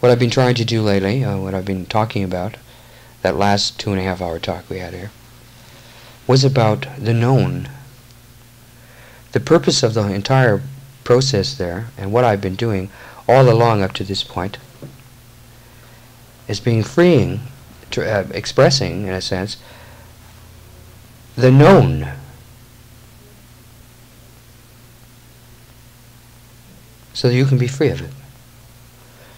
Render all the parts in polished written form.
What I've been trying to do lately, what I've been talking about, that last 2.5-hour talk we had here, was about the known. The purpose of the entire process there, and what I've been doing all along up to this point, is being freeing, expressing, in a sense, the known. So that you can be free of it.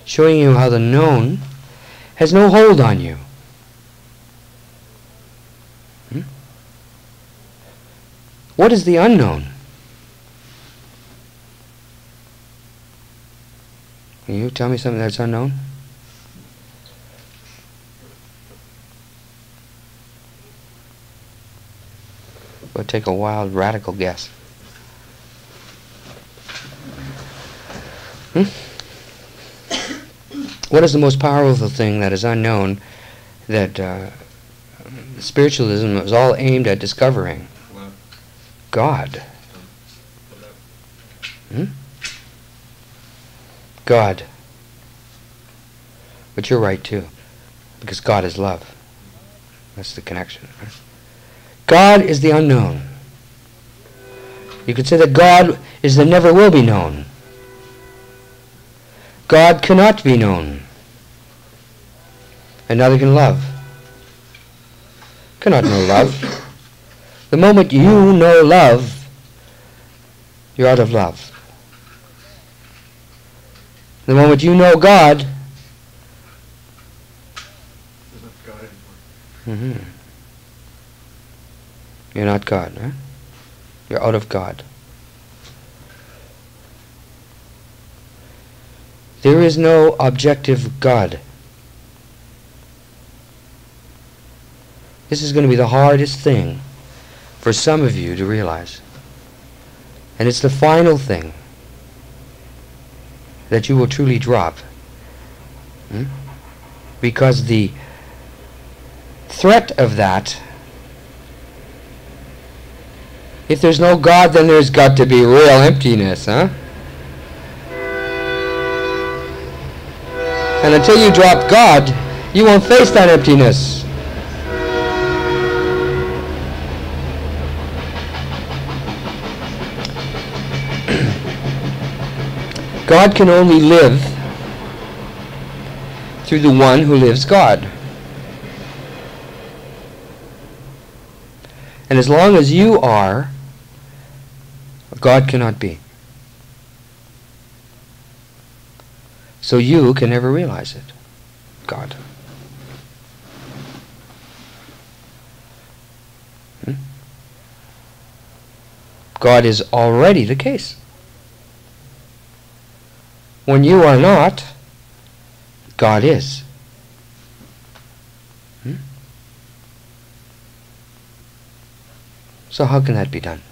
Showing you how the known has no hold on you. What is the unknown? Can you tell me something that's unknown? We'll take a wild, radical guess. What is the most powerful thing that is unknown that spiritualism is all aimed at discovering? God. God. But you're right too, because God is love. That's the connection. Right? God is the unknown. You could say that God is the never will be known. God cannot be known. And neither can love. Cannot know love. The moment you know love, you're out of love. The moment you know God, you're not God, right? You're out of God. There is no objective God. This is going to be the hardest thing for some of you to realize. And it's the final thing that you will truly drop. Because the threat of that, if there's no God, then there's got to be real emptiness, huh? And until you drop God, you won't face that emptiness. God can only live through the one who lives God. And as long as you are, God cannot be. So you can never realize it. God. God is already the case. When you are not, God is. So how can that be done?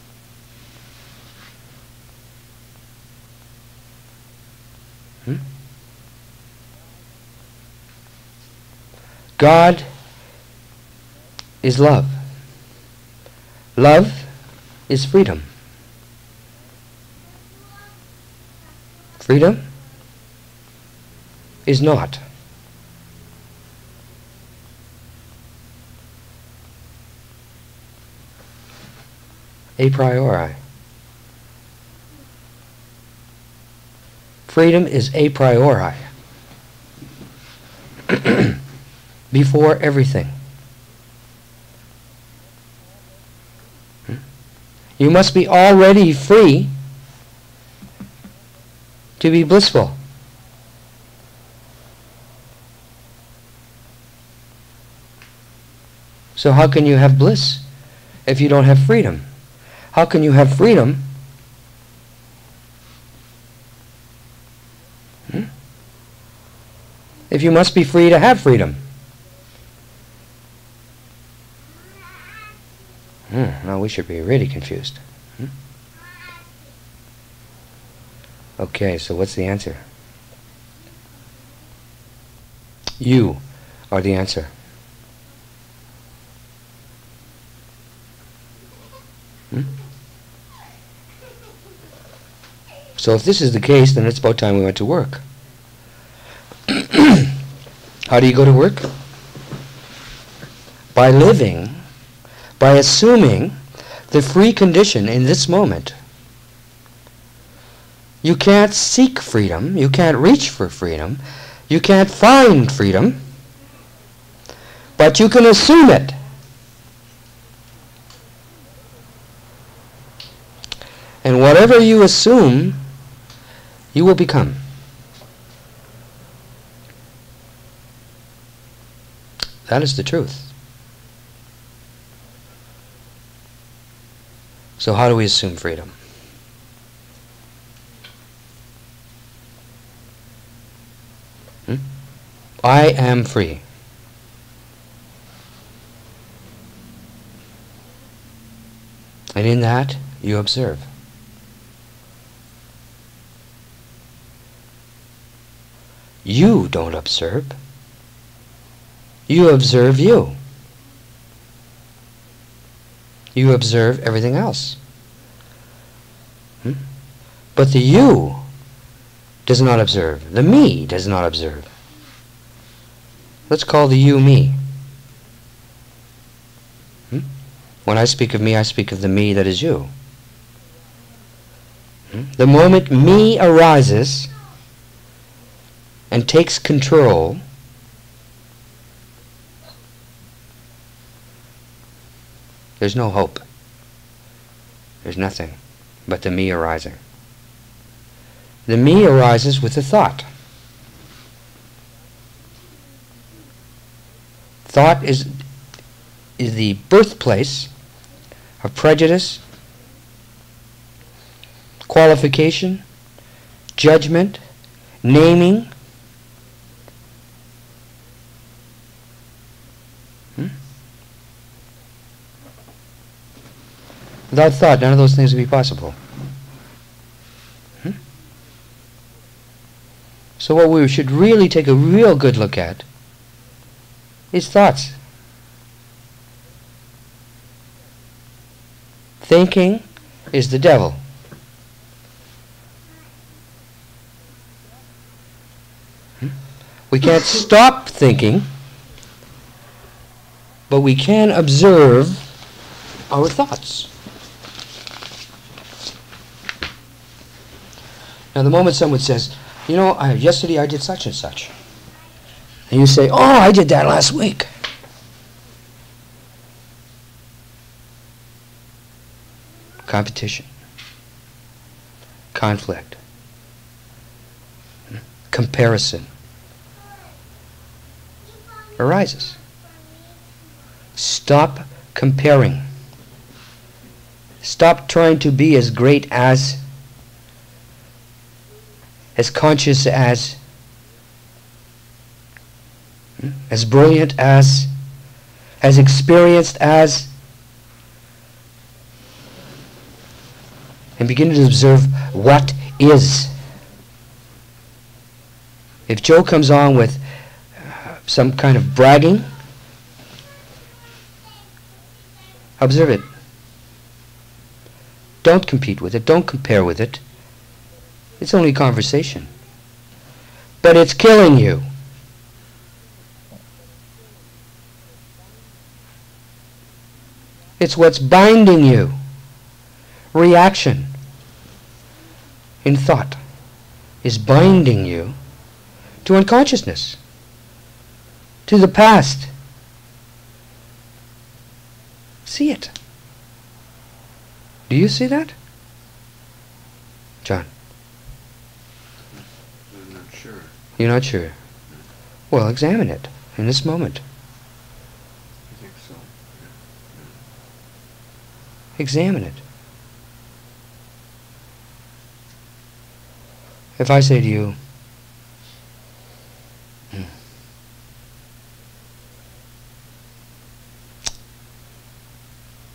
God is love. Love is freedom. Freedom is not. A priori. Freedom is a priori. Before everything. You must be already free to be blissful. So how can you have bliss if you don't have freedom? How can you have freedom if you must be free to have freedom? Now we should be really confused. Okay, so what's the answer? You are the answer. So if this is the case, then it's about time we went to work. How do you go to work? By living, by assuming the free condition in this moment. You can't seek freedom, you can't reach for freedom, you can't find freedom, but you can assume it. And whatever you assume, you will become. That is the truth. So how do we assume freedom? I am free. And in that, you observe. You don't observe. You observe you. You observe everything else. But the you does not observe. The me does not observe. Let's call the you me. When I speak of me, I speak of the me that is you. The moment me arises and takes control, there's no hope. There's nothing but the me arising. The me arises with a thought. Thought is the birthplace of prejudice, qualification, judgment, naming. Without thought, none of those things would be possible. So what we should really take a real good look at is thoughts. Thinking is the devil. We can't stop thinking, but we can observe our thoughts. Now the moment someone says, you know, yesterday I did such and such, and you say, oh, I did that last week. Competition, conflict, comparison arises. Stop comparing. Stop trying to be as great as conscious as brilliant as experienced as, and begin to observe what is. If Joe comes on with some kind of bragging, observe it. Don't compete with it. Don't compare with it. It's only conversation. But it's killing you. It's what's binding you. Reaction in thought is binding you to unconsciousness, to the past. See it. Do you see that? John? I'm not sure. You're not sure? Well, examine it in this moment. I think so. Examine it. If I say to you,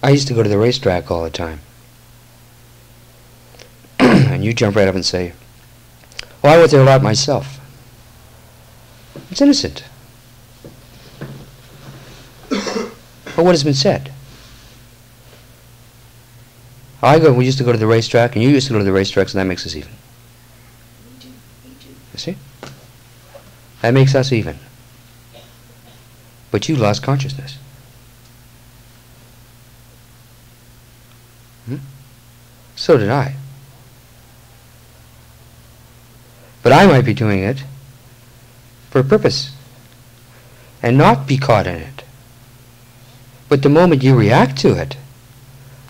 I used to go to the racetrack all the time, and you jump right up and say, well, I went there a lot myself. It's innocent. But what has been said? We used to go to the racetrack, and you used to go to the racetrack, so that makes us even. Me too. You see? That makes us even. But you lost consciousness. So did I. But I might be doing it for a purpose and not be caught in it. But the moment you react to it,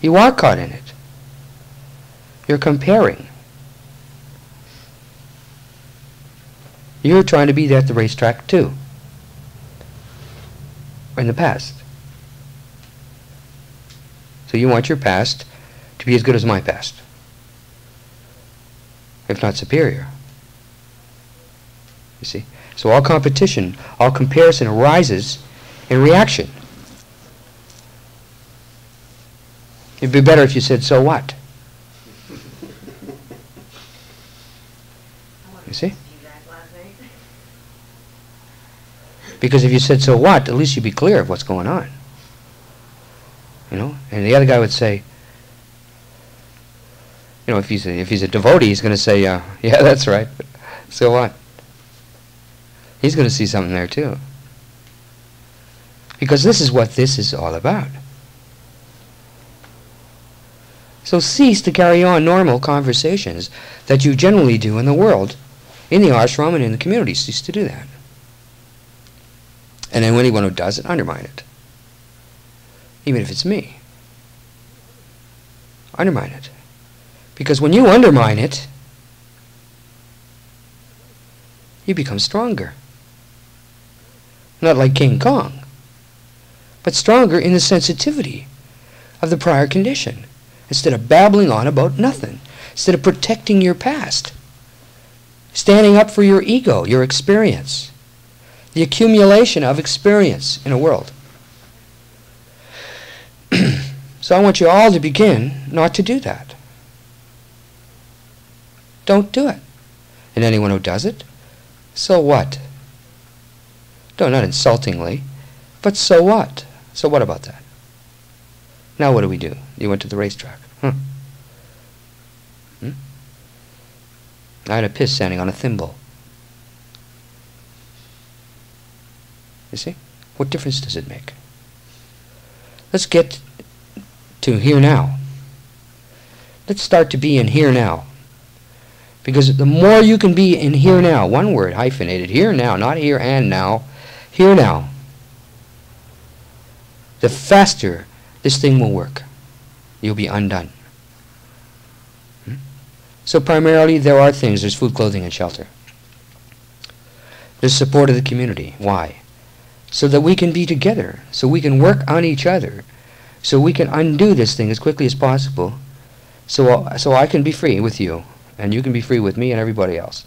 you are caught in it. You're comparing. You're trying to be at the racetrack too, in the past. So you want your past to be as good as my past, if not superior. You see? So all competition, all comparison arises in reaction. It'd be better if you said, so what? You see? Because if you said, so what, at least you'd be clear of what's going on. You know? And the other guy would say, you know, if he's a devotee, he's going to say, yeah, that's right. So what? He's going to see something there too. Because this is what this is all about. So cease to carry on normal conversations that you generally do in the world, in the ashram and in the community. Cease to do that. And then anyone who does it, undermine it. Even if it's me. Undermine it. Because when you undermine it, you become stronger. Not like King Kong, but stronger in the sensitivity of the prior condition. Instead of babbling on about nothing. Instead of protecting your past. Standing up for your ego, your experience. The accumulation of experience in a world. So I want you all to begin not to do that. Don't do it. And anyone who does it, so what? No, not insultingly, but so what? So what about that? Now what do we do? You went to the racetrack. I had a piss standing on a thimble. You see? What difference does it make? Let's get to here now. Let's start to be in here now. Because the more you can be in here now, one word, hyphenated, here now, not here and now, here now, the faster this thing will work. You'll be undone. So primarily there are things. There's food, clothing, and shelter. There's support of the community. Why? So that we can be together. So we can work on each other. So we can undo this thing as quickly as possible. So I can be free with you. And you can be free with me and everybody else.